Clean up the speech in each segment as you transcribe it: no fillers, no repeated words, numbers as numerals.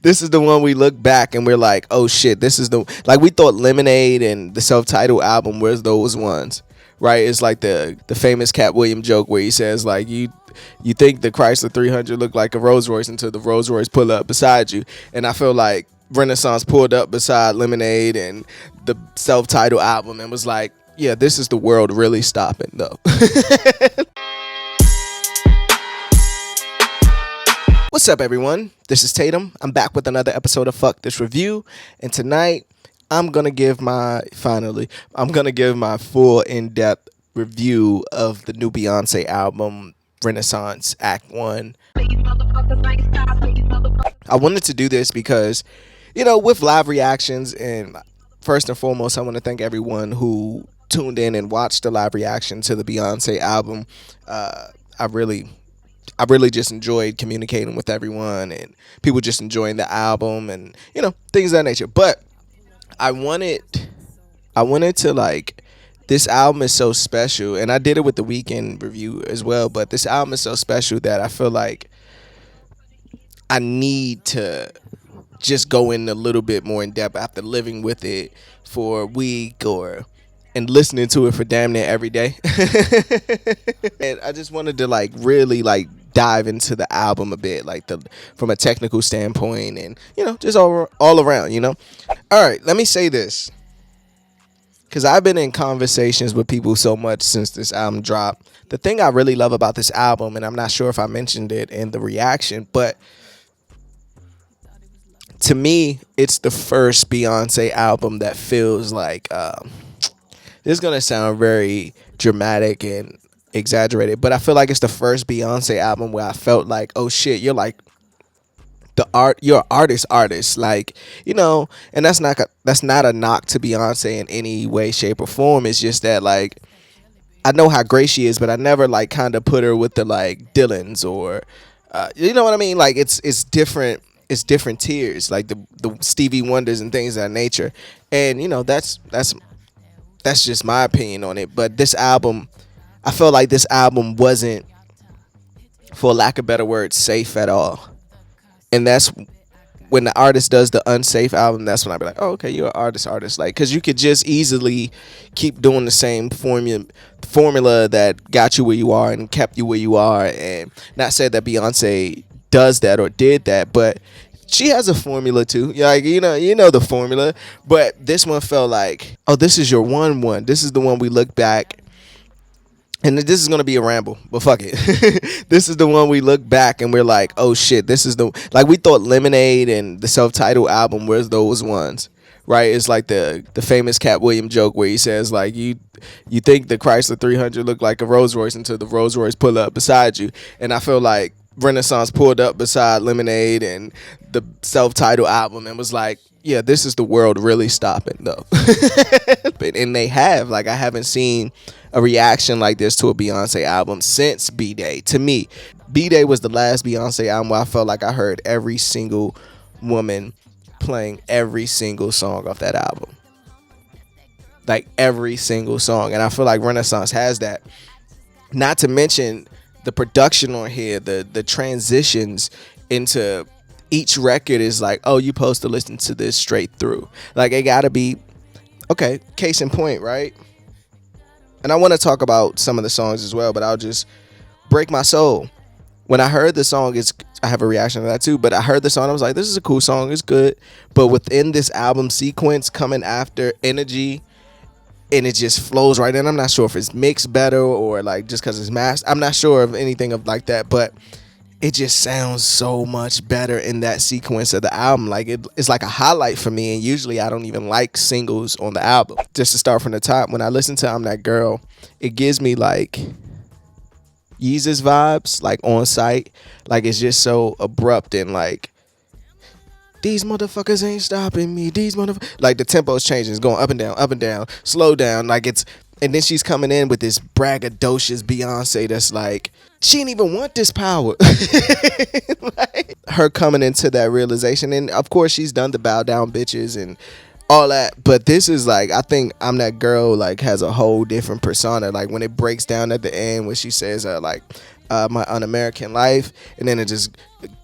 This is the one we look back and we're like, oh shit, this is the, like, we thought Lemonade and the self-titled album was those ones, right? It's like the famous Cat Williams joke where he says like, you think the Chrysler 300 looked like a Rolls Royce until the Rolls Royce pull up beside you. And I feel like Renaissance pulled up beside Lemonade and the self-titled album and was like, yeah, this is the world really stopping though. What's up, everyone? This is Tatum. I'm back with another episode of Fuck This Review, and tonight I'm gonna give my full in-depth review of the new Beyonce album, Renaissance Act 1. I wanted to do this because, with live reactions, and first and foremost, I want to thank everyone who tuned in and watched the live reaction to the Beyonce album. I really just enjoyed communicating with everyone and people just enjoying the album and, things of that nature. But I wanted to, like, this album is so special, and I did it with the weekend review as well, but this album is so special that I feel like I need to just go in a little bit more in depth after living with it for a week and listening to it for damn near every day. And I just wanted to really dive into the album a bit, from a technical standpoint and, just all around, All right, let me say this, because I've been in conversations with people so much since this album dropped. The thing I really love about this album, and I'm not sure if I mentioned it in the reaction, but to me, it's the first Beyonce album that feels like, this is going to sound very dramatic and exaggerated, but I feel like it's the first Beyonce album where I felt like, oh shit, you're like you're artist, like, and that's not a knock to Beyonce in any way, shape, or form. It's just that, like, I know how great she is, but I never kind of put her with the Dylans or you know what I mean? Like, it's different. It's different tiers, like the Stevie Wonders and things of that nature. And that's just my opinion on it. But this album, I felt like this album wasn't, for lack of better words, safe at all. And that's when the artist does the unsafe album, that's when I be like, oh, okay, you're an artist. Like, because you could just easily keep doing the same formula that got you where you are and kept you where you are. And not said that Beyonce does that or did that, but she has a formula too. Like, the formula. But this one felt like, oh, this is your one. This is the one we look back. And this is going to be a ramble, but fuck it. This is the one we look back and we're like, oh shit, this is the, like, we thought Lemonade and the self-titled album was those ones, right? It's like the famous Cat Williams joke where he says like, you think the Chrysler 300 looked like a Rolls Royce until the Rolls Royce pull up beside you. And I feel like Renaissance pulled up beside Lemonade and the self-titled album and was like, yeah, this is the world really stopping though. And they have, like, I haven't seen a reaction like this to a Beyonce album since B-Day. To me, B-Day was the last Beyonce album where I felt like I heard every single woman playing every single song off that album. Like, every single song. And I feel like Renaissance has that. Not to mention the production on here, the transitions into each record is like, oh, you're supposed to listen to this straight through. Like, it gotta be, okay, case in point, right? And I want to talk about some of the songs as well, but I'll just break my soul. When I heard the song, I have a reaction to that too, but I heard the song, I was like, this is a cool song, it's good. But within this album sequence coming after Energy, and it just flows right in. I'm not sure if it's mixed better or like just because it's masked. I'm not sure of anything of like that, but it just sounds so much better in that sequence of the album. Like, it's like a highlight for me, and usually I don't even like singles on the album. Just to start from the top, when I listen to I'm That Girl, it gives me like Yeezus vibes, like On Sight. Like, it's just so abrupt and like, these motherfuckers ain't stopping me. Like, the tempo's changing. It's going up and down, slow down. Like, and then she's coming in with this braggadocious Beyonce that's like, she didn't even want this power. Like, her coming into that realization. And of course, she's done the bow down bitches and all that. But this is like, I think I'm That Girl, like, has a whole different persona. Like, when it breaks down at the end, when she says, like, My Un-American Life, and then it just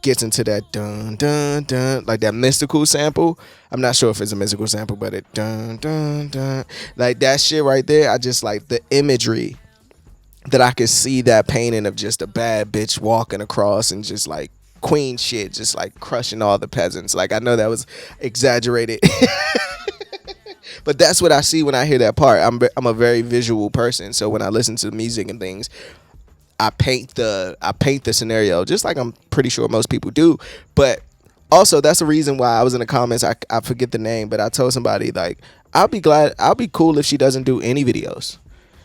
gets into that dun dun dun, like that mystical sample. I'm not sure if it's a mystical sample, but it dun dun dun, like that shit right there. I just like the imagery that I could see, that painting of just a bad bitch walking across and just like queen shit, just like crushing all the peasants. Like I know that was exaggerated. But that's what I see when I hear that part. I'm a very visual person, so when I listen to music and things, I paint the scenario just like I'm pretty sure most people do. But also that's the reason why I was in the comments. I forget the name, but I told somebody like I'll be cool if she doesn't do any videos.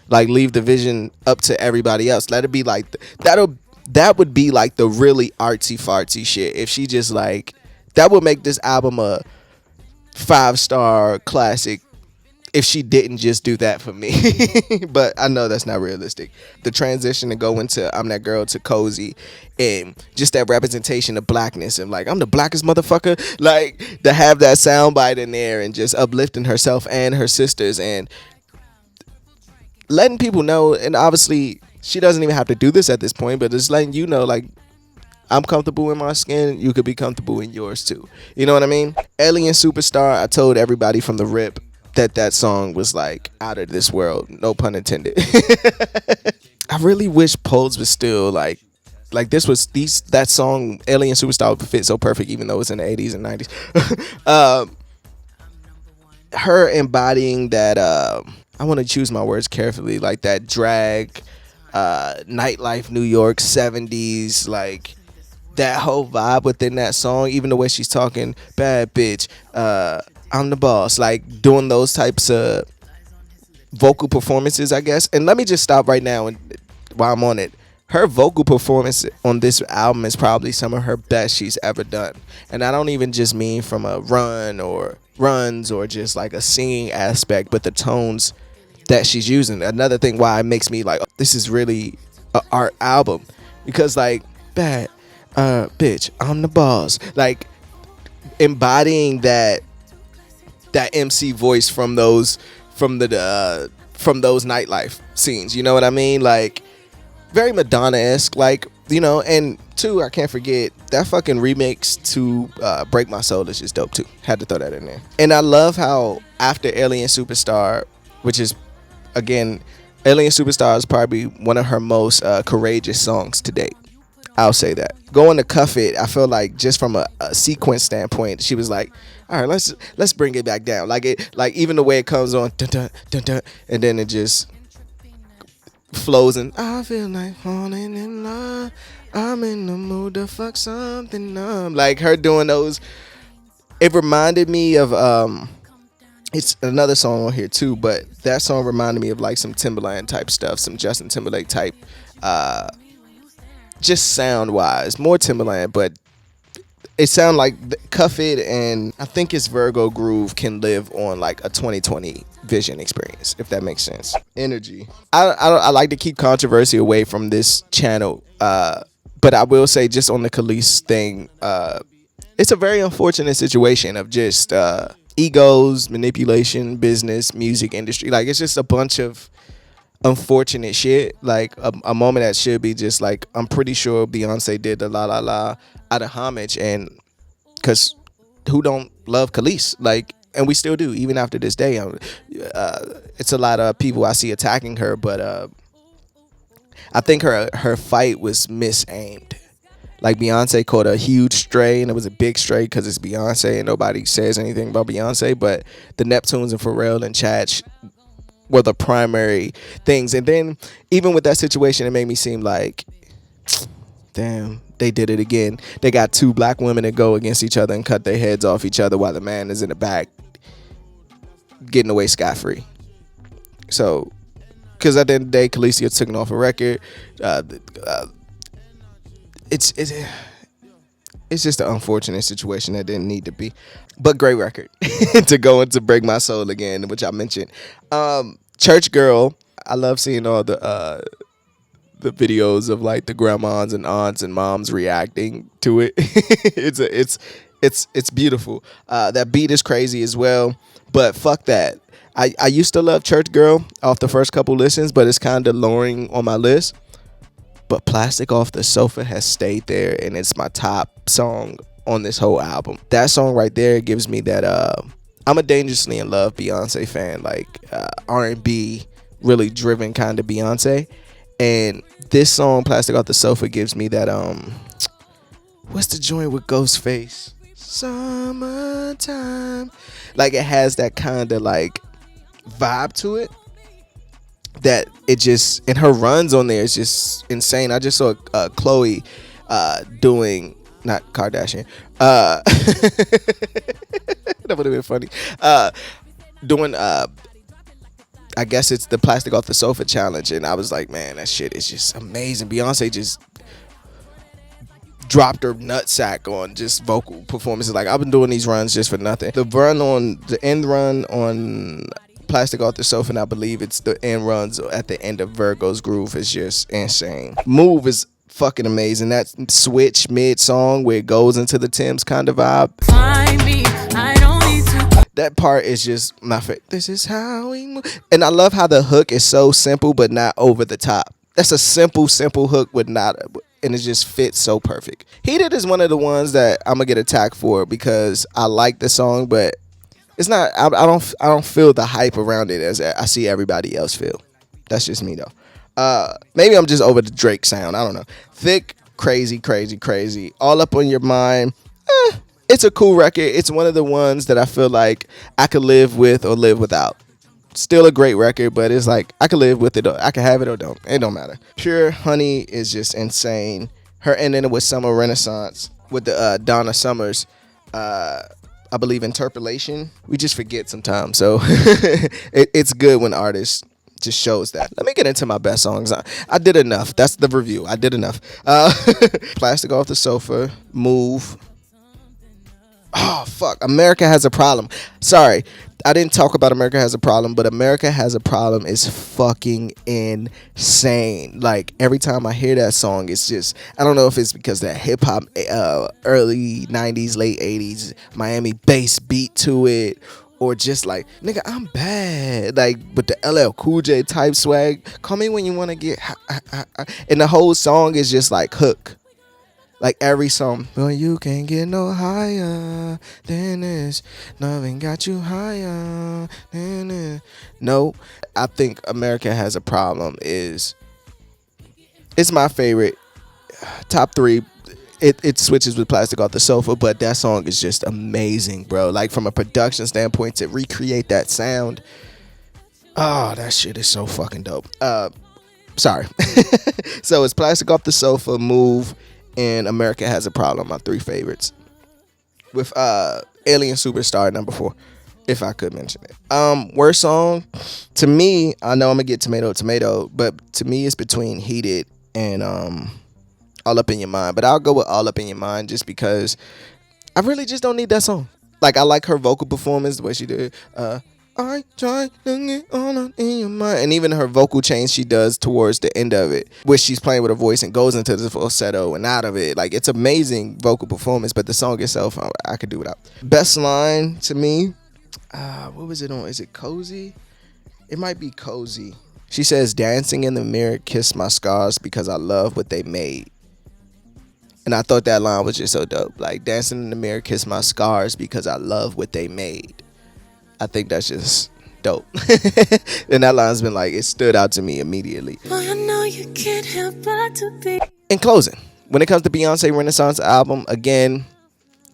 Like leave the vision up to everybody else. Let it be like that would be like the really artsy fartsy shit. If she just like that would make this album a 5-star classic if she didn't just do that for me. But I know that's not realistic. The transition to go into I'm That Girl to Cozy, and just that representation of blackness, and like I'm the blackest motherfucker, like to have that soundbite in there and just uplifting herself and her sisters and letting people know. And obviously she doesn't even have to do this at this point, but just letting you know like I'm comfortable in my skin, you could be comfortable in yours too. You know what I mean? Alien Superstar, I told everybody from the rip that song was like out of this world, no pun intended. I really wish Pulse was still like that song Alien Superstar would fit so perfect, even though it's in the 80s and 90s. Her embodying that I want to choose my words carefully, like that drag nightlife New York 70s, like that whole vibe within that song, even the way she's talking, bad bitch, I'm the boss, like doing those types of vocal performances, I guess. And let me just stop right now and while I'm on it, her vocal performance on this album is probably some of her best she's ever done. And I don't even just mean from a runs or just like a singing aspect, but the tones that she's using. Another thing why it makes me like, this is really an art album, because like bad bitch, I'm the boss, like embodying that MC voice from those nightlife scenes, you know what I mean? Like very Madonna-esque, like, you know. And two, I can't forget that fucking remix to Break My Soul is just dope too. Had to throw that in there. And I love how after Alien Superstar, which is again, Alien Superstar is probably one of her most courageous songs to date. I'll say that. Going to Cuff It, I feel like just from a sequence standpoint, she was like, all right, let's bring it back down. Like even the way it comes on, dun, dun, dun, dun, and then it just flows and I feel like falling in love. I'm in the mood to fuck something numb. Like her doing those, it reminded me of it's another song on here too, but that song reminded me of like some Timberland type stuff, some Justin Timberlake type just sound wise, more Timberland, but it sound like Cuff It, and I think it's Virgo Groove can live on like a 2020 vision experience, if that makes sense. Energy. I like to keep controversy away from this channel, but I will say just on the Khalees thing, it's a very unfortunate situation of just egos, manipulation, business, music industry. Like it's just a bunch of unfortunate shit. Like a moment that should be just like, I'm pretty sure Beyonce did the La La La out of homage, and because who don't love Khalees? Like, and we still do even after this day. It's a lot of people I see attacking her, but I think her fight was misaimed. Like Beyonce caught a huge stray, and it was a big stray because it's Beyonce and nobody says anything about Beyonce, but the Neptunes and Pharrell and Chach were the primary things. And then even with that situation, it made me seem like, damn, they did it again. They got two black women to go against each other and cut their heads off each other while the man is in the back getting away scot-free. So, because at the end of the day, Khalees gets taken off a record. It's just an unfortunate situation that didn't need to be, but great record to go into Break My Soul again, which I mentioned. Church Girl, I love seeing all the videos of like the grandmas and aunts and moms reacting to it. It's beautiful. That beat is crazy as well, but fuck that. I used to love Church Girl off the first couple listens, but it's kind of lowering on my list. but Plastic Off the Sofa has stayed there, and it's my top song on this whole album. That song right there gives me that I'm a dangerously in love Beyonce fan, like R&B really driven kind of Beyonce. And this song Plastic Off the Sofa gives me that what's the joint with Ghostface? Summertime. Like it has that kind of like vibe to it that it just, and her runs on there is just insane. I just saw Chloe doing, not Kardashian, that would have been funny, doing I guess it's the Plastic Off the Sofa challenge, and I was like, man, that shit is just amazing. Beyonce just dropped her nutsack on just vocal performances. Like, I've been doing these runs just for nothing. The end run on Plastic Off the Sofa, and I believe it's the end runs at the end of Virgo's Groove, is just insane. Move is fucking amazing. That switch mid song where it goes into the Tim's kind of vibe. Find me, I don't need to. That part is just my favorite. This is how we move. And I love how the hook is so simple but not over the top. That's a simple hook with not, and it just fits so perfect. Heated is one of the ones that I'm gonna get attacked for because I like the song, but it's not. I don't feel the hype around it as I see everybody else feel. That's just me though. Maybe I'm just over the Drake sound. I don't know. Thick, crazy. All Up on Your Mind. It's a cool record. It's one of the ones that I feel like I could live with or live without. Still a great record, but it's like I could live with it. Or I could have it or don't. It don't matter. Pure Honey is just insane. Her ending it with Summer Renaissance with the Donna Summers. I believe interpolation. We just forget sometimes. So it's good when artists just shows that. Let me get into my best songs. I did enough. That's the review. I did enough. Plastic Off the Sofa, Move. Oh, fuck. America Has a Problem. Sorry, I didn't talk about America Has a Problem, but America Has a Problem is fucking insane. Like, every time I hear that song, it's just, I don't know if it's because that hip hop, early 90s, late 80s, Miami bass beat to it, or just like, nigga, I'm bad. Like, with the LL Cool J type swag. Call me when you want to get and the whole song is just like hook. Like every song, well, you can't get no higher than this. Nothing got you higher than this. No, I think America Has a Problem it's my favorite. Top 3. It switches with Plastic Off the Sofa, but that song is just amazing, bro. Like, from a production standpoint, to recreate that sound, oh, that shit is so fucking dope. Sorry. So it's Plastic Off the Sofa, Move, and America Has a Problem, my 3 favorites. With Alien Superstar number 4, if I could mention it. Worst song, to me, I know I'm gonna get tomato, but to me it's between Heated and All Up in Your Mind. But I'll go with All Up in Your Mind just because I really just don't need that song. Like, I like her vocal performance, the way she did. I try to get all up in your mind. And even her vocal change she does towards the end of it, where she's playing with her voice and goes into the falsetto and out of it. Like, it's amazing vocal performance, but the song itself, I could do without. Best line to me, what was it on? Is it Cozy? It might be Cozy. She says, dancing in the mirror, kiss my scars because I love what they made. And I thought that line was just so dope. Like, dancing in the mirror, kiss my scars because I love what they made. I think that's just dope. And that line's been like, it stood out to me immediately. Well, I know you can't help but to be. In closing, when it comes to Beyonce Renaissance album, again,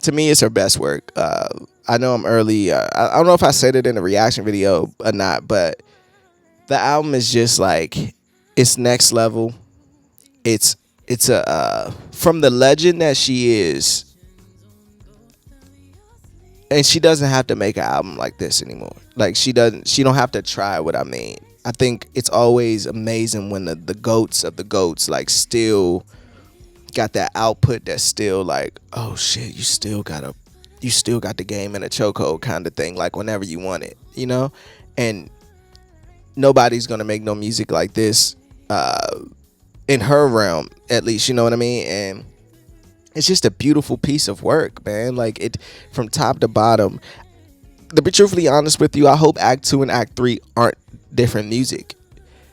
to me, it's her best work. I know I'm early. I don't know if I said it in the reaction video or not, but the album is just like, it's next level. It's a from the legend that she is. And she doesn't have to make an album like this anymore. Like, she don't have to try what I mean. I think it's always amazing when the goats of the goats, like, still got that output that's still like, oh shit, you still got the game in a chokehold kind of thing, like, whenever you want it, you know? And nobody's gonna make no music like this in her realm, at least, you know what I mean? And it's just a beautiful piece of work, man. Like, it from top to bottom. To be truthfully honest with you, I hope Act 2 and Act 3 aren't different music.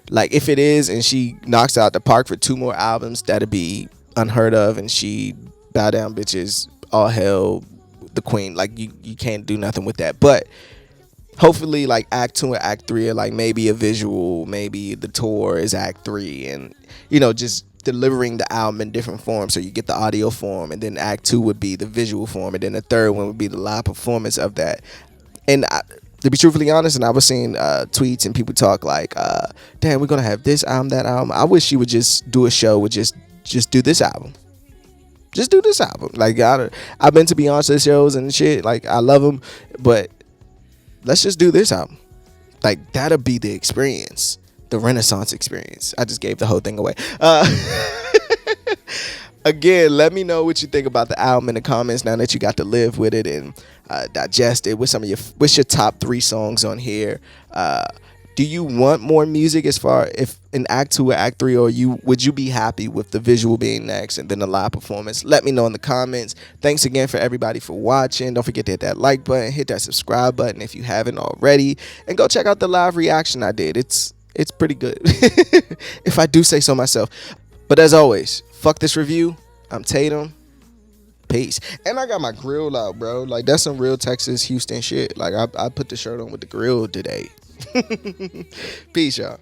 Like if it is, and she knocks out the park for 2 more albums, that'd be unheard of. And she bow down, bitches, all hell, the queen. Like you can't do nothing with that. But hopefully, like act 2 and act 3 are like maybe a visual, maybe the tour is act 3, and just delivering the album in different forms. So you get the audio form, and then act 2 would be the visual form, and then the third one would be the live performance of that. And to be truthfully honest, and I was seeing tweets and people talk like, damn, we're gonna have this album, that album. I wish she would just do a show with just do this album. Just do this album. Like I've been to Beyonce shows and shit. Like I love them, but let's just do this album. Like that'll be the experience, the Renaissance experience. I just gave the whole thing away. Again, let me know what you think about the album in the comments now that you got to live with it and digest it. What's your top 3 songs on here? Do you want more music as far if in act 2 or act 3, or would you be happy with the visual being next and then the live performance? Let me know in the comments. Thanks again for everybody for watching. Don't forget to hit that like button, hit that subscribe button if you haven't already, and go check out the live reaction I did. It's pretty good if I do say so myself. But as always, fuck this review. I'm Tatum. Peace. And I got my grill out, bro. Like that's some real Texas Houston shit. Like I put the shirt on with the grill today. Peace, y'all.